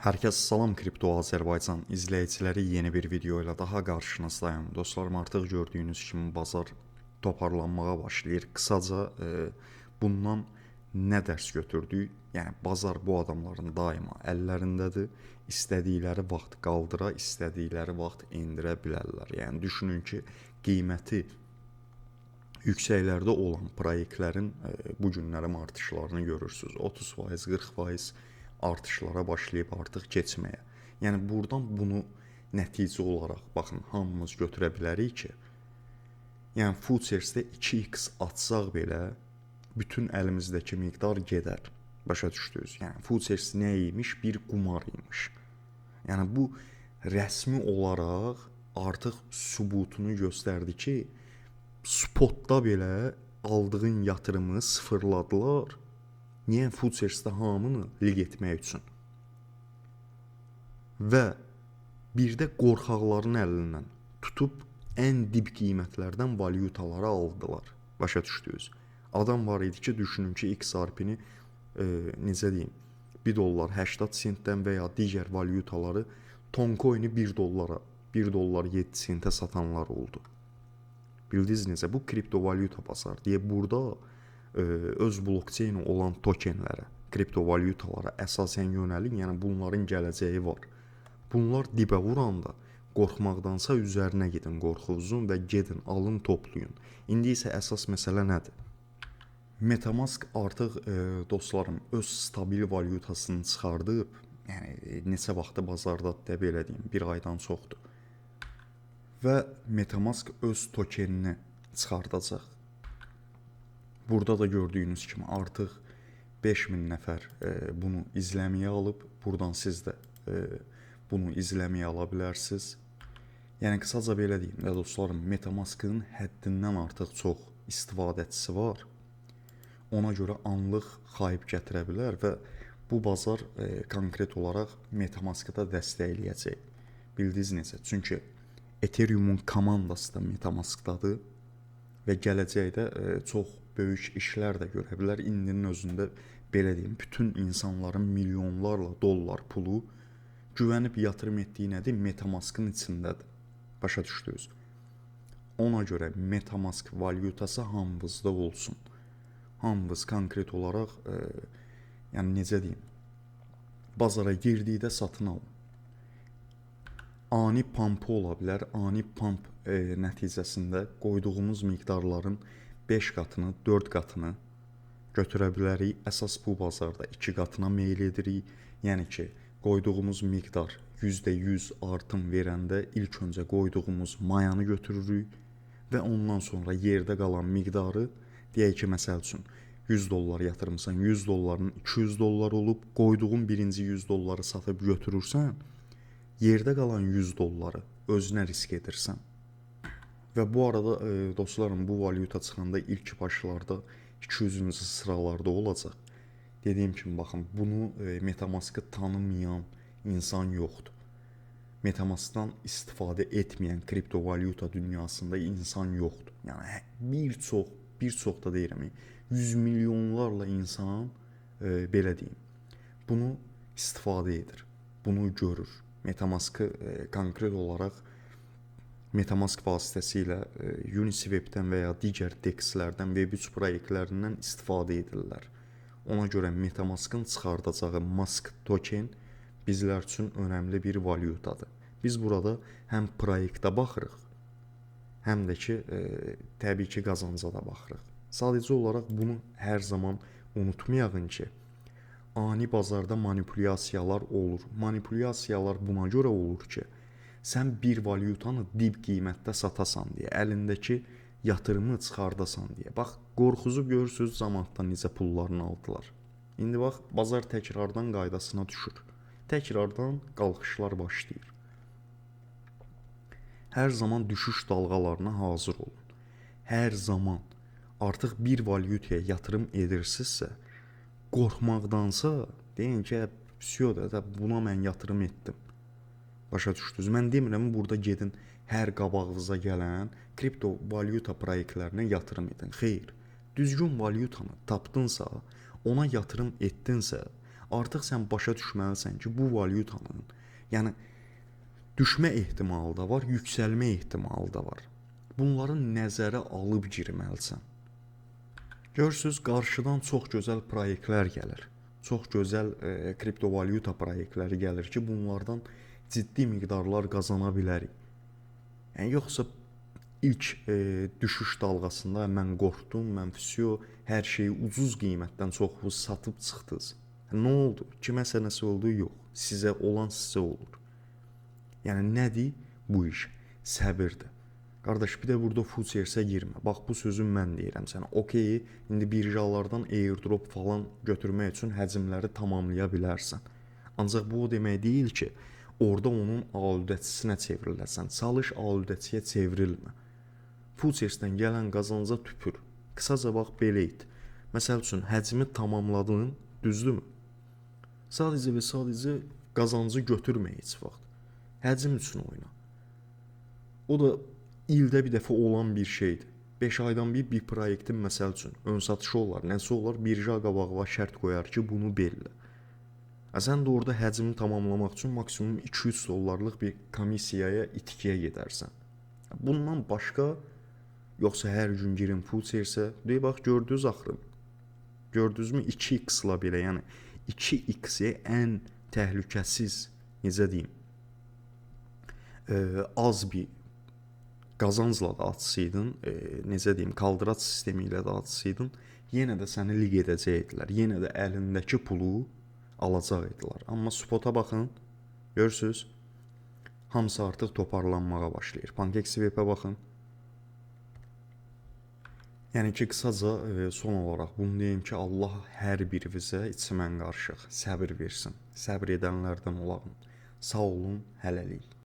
Herkese salam, Kripto Azərbaycan izləyiciləri, yeni bir video ilə daha qarşınızdayım. Dostlarım, artıq gördüyünüz kimi bazar toparlanmağa başlayır. Qısaca bundan nə dərs götürdük? Yəni bazar bu adamların daima əllərindədir. İstədikləri vaxt qaldıra, istədikləri vaxt endirə bilərlər. Yəni düşünün ki, qiyməti yüksəklərdə olan proyektlərin bu günlərim artışlarını görürsünüz. 30%, 40% artışlara başlayıb artıq keçməyə. Yəni buradan bunu nəticə olaraq baxın hamımız götürə bilərik ki, yəni futuresdə 2x atsaq belə bütün əlimizdəki miqdar gedər. Başa düşdünüz? Yəni futures nə imiş? Bir qumar imiş. Yəni bu rəsmi olaraq artıq sübutunu göstərdi ki, spotda belə aldığın yatırımı sıfırladılar. Niyə? Futuresdə hamını lig etmək üçün. Və bir də qorxaqların əlindən tutub ən dib qiymətlərdən valyutaları aldılar. Başa düşdünüz? Adam var idi ki, düşünün ki, XRP-ni necə deyim, $1 80 sentdən və ya digər valyutaları Toncoin-i $1, $1 7 sentə satanlar oldu. Bildiniz necə? Bu kriptovalyuta bazar deyə burada öz blokçeyni olan tokenlərə, kriptovalyutalara əsasən yönəlin, yəni bunların gələcəyi var. Bunlar dibə vuranda qorxmaqdansa üzərinə gedin qorxunuzun və gedin, alın, toplayın. İndi isə əsas məsələ nədir? MetaMask artıq dostlarım öz stabil valyutasını çıxardıb, yəni neçə vaxtı bazardadır da belə deyim, bir aydan çoxdur. Və MetaMask öz tokenini çıxardacaq. Burada da gördüyünüz kimi artıq 5000 nəfər bunu izləməyə alıb. Buradan siz də bunu izləməyə ala bilərsiniz. Yəni qısaca belə deyim də dostlarım, MetaMask-ın həddindən artıq çox istifadəçisi var. Ona görə anlıq xayıb gətirə bilər və bu bazar konkret olaraq MetaMask-ı da dəstəkləyəcək. Bildiniz necə? Çünki Ethereum-un komandası da MetaMask-dadır və gələcəkdə çox böyük işlər də görə bilər. İndinin özündə belə deyim, bütün insanların milyonlarla dollar pulu güvənib yatırım etdiyi nədir? MetaMask-ın içindədir. Başa düşdünüz? Ona görə MetaMask valyutası hamınızda olsun. Hamınız konkret olaraq yəni necə deyim, bazara girdikdə satın alın. Ani pumpı ola bilər. Ani pump nəticəsində qoyduğumuz miqdarların 5 qatını, 4 qatını götürə bilərik. Əsas bu bazarda 2 qatına meyl edirik. Yəni ki, qoyduğumuz miqdar %100 artım verəndə ilk öncə qoyduğumuz mayanı götürürük və ondan sonra yerdə qalan miqdarı, deyək ki, məsəl üçün $100 yatırmısan, $100-ın $200 olub, qoyduğun birinci $100 satıb götürürsən, yerdə qalan $100 özünə risk edirsən. Və bu arada dostlarım, bu valyuta çıxanda ilk başlarda 200-cü sıralarda olacaq. Dediyim kimi baxın, bunu MetaMask-ı tanımayan insan yoxdur. MetaMask-dan istifadə etməyən kriptovalyuta dünyasında insan yoxdur. Yəni bir çox da deyirəm, 100 milyonlarla insan belə deyim, bunu istifadə edir, bunu görür. MetaMask-ı konkret olaraq MetaMask vasitəsilə Uniswap-dən və ya digər DEX-lərdən, Web3 proyektlərindən istifadə edirlər. Ona görə MetaMask-ın çıxardacağı Mask token bizlər üçün önəmli bir valyutadır. Biz burada həm proyektə baxırıq, həm də ki, təbii ki, qazanca da baxırıq. Sadəcə olaraq bunu hər zaman unutmayaq ki, ani bazarda manipulyasiyalar olur. Manipulyasiyalar buna görə olur ki, sən bir valyutanı dib qiymətdə satasan deyə, əlindəki yatırımı çıxardasan deyə. Bax, qorxuzu görürsünüz zamanında necə pullarını aldılar. İndi bax, bazar təkrardan qaydasına düşür. Təkrardan qalxışlar başlayır. Hər zaman düşüş dalğalarına hazır olun. Hər zaman artıq bir valyutaya yatırım edirsinizsə, qorxmaqdansa deyin ki, buna mən yatırım etdim. Başa düşdünüz? Mən demirəm, burada gedin hər qabağınıza gələn kriptovalyuta proyektlərinə yatırım edin. Xeyr, düzgün valyutanı tapdınsa, ona yatırım etdinsə, Artıq sən başa düşməlisən ki, bu valyutanın, yəni düşmə ehtimalı da var, yüksəlmə ehtimalı da var. Bunları nəzərə alıb girməlisən. Görürsüz, qarşıdan çox gözəl proyektlər gəlir. Çox gözəl kriptovalyuta proyektləri gəlir ki, bunlardan ciddi miqdarlar qazana bilərik. Yəni yoxsa ilk düşüş dalğasında mən qorxdum, mən hər şeyi ucuz qiymətdən çoxu satıb çıxdınız. Nə oldu? Kiməsə nəsə oldu? Yox. Sizə olan sizə olur. Yəni nədir bu iş? Səbirdir. Qardaş, bir də burada futuresə girmə. Bax, bu sözü mən deyirəm sənə. Okey, indi birjalardan airdrop falan götürmək üçün həcmləri tamamlaya bilərsən. Ancaq bu o demək deyil ki, orada onun aludəçisinə çevriləsən. Çalış aludəçiyə çevrilmə. Futuresdən gələn qazanca tüpür. Qısaca bax, belə et. Məsəl üçün, həcmi tamamladın, düzdürmü? Sadəcə və sadəcə qazancı götürmə heç vaxt. Həcm üçün oyna. O da ildə bir dəfə olan bir şeydir. 5 aydan bir proyektin məsəl üçün ön satışı olar, nəsə olar, birja qabağına şərt qoyar ki, bunu belli. Sən də orada həcmi tamamlamaq üçün maksimum 200 dollarlıq bir komissiyaya, itkiyə gedərsən. Bundan başqa, yoxsa hər gün girin futuresə, deyək, bax, gördünüz axırın. Gördünüzmü 2x-la belə, yəni 2x-i ən təhlükəsiz, necə deyim, az bir qazancla da açsaydın, necə deyim, kaldıraç sistemi ilə də açsaydın, yenə də səni liq edəcəkdilər. Yenə də əlindəki pulu alacaqdılar. Amma spota baxın, görürsüz, hamısı artıq toparlanmağa başlayır. PancakeSwap-ə baxın. Yəni ki, qısaca son olaraq bunu deyim ki, Allah hər birimizə içimən qarışıq səbir versin. Səbir edənlərdən olağın. Sağ olun, hələlik.